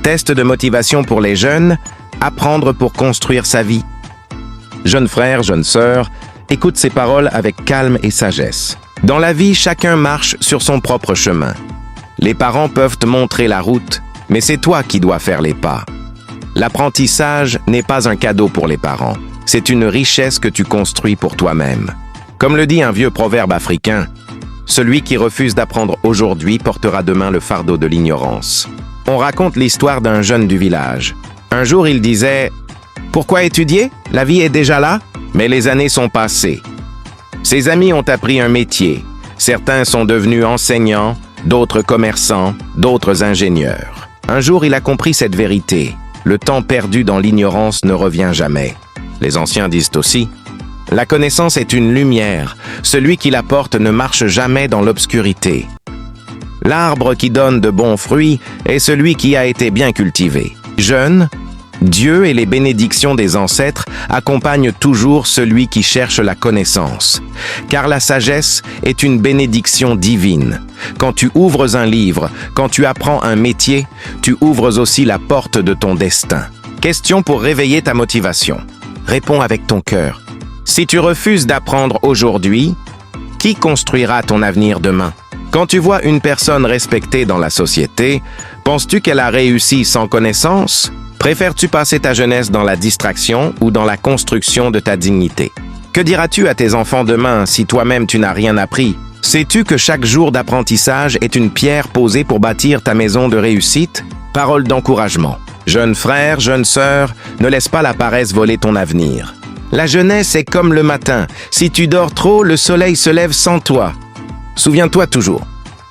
Test de motivation pour les jeunes, apprendre pour construire sa vie. Jeunes frères, jeunes sœurs, écoute ces paroles avec calme et sagesse. Dans la vie, chacun marche sur son propre chemin. Les parents peuvent te montrer la route, mais c'est toi qui dois faire les pas. L'apprentissage n'est pas un cadeau pour les parents, c'est une richesse que tu construis pour toi-même. Comme le dit un vieux proverbe africain, celui qui refuse d'apprendre aujourd'hui portera demain le fardeau de l'ignorance. On raconte l'histoire d'un jeune du village. Un jour, il disait « Pourquoi étudier? La vie est déjà là ?» Mais les années sont passées. Ses amis ont appris un métier. Certains sont devenus enseignants, d'autres commerçants, d'autres ingénieurs. Un jour, il a compris cette vérité. Le temps perdu dans l'ignorance ne revient jamais. Les anciens disent aussi « La connaissance est une lumière. Celui qui la porte ne marche jamais dans l'obscurité. » L'arbre qui donne de bons fruits est celui qui a été bien cultivé. Jeune, Dieu et les bénédictions des ancêtres accompagnent toujours celui qui cherche la connaissance. Car la sagesse est une bénédiction divine. Quand tu ouvres un livre, quand tu apprends un métier, tu ouvres aussi la porte de ton destin. Question pour réveiller ta motivation. Réponds avec ton cœur. Si tu refuses d'apprendre aujourd'hui, qui construira ton avenir demain? Quand tu vois une personne respectée dans la société, penses-tu qu'elle a réussi sans connaissance? Préfères-tu passer ta jeunesse dans la distraction ou dans la construction de ta dignité? Que diras-tu à tes enfants demain si toi-même tu n'as rien appris? Sais-tu que chaque jour d'apprentissage est une pierre posée pour bâtir ta maison de réussite? Parole d'encouragement. Jeune frère, jeune sœur, ne laisse pas la paresse voler ton avenir. La jeunesse est comme le matin. Si tu dors trop, le soleil se lève sans toi. Souviens-toi toujours,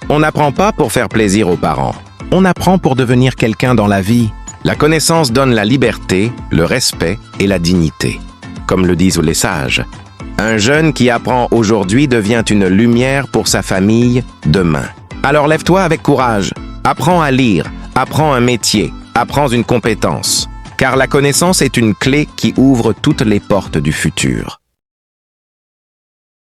on n'apprend pas pour faire plaisir aux parents. On apprend pour devenir quelqu'un dans la vie. La connaissance donne la liberté, le respect et la dignité. Comme le disent les sages, un jeune qui apprend aujourd'hui devient une lumière pour sa famille demain. Alors lève-toi avec courage. Apprends à lire, apprends un métier, apprends une compétence. Car la connaissance est une clé qui ouvre toutes les portes du futur.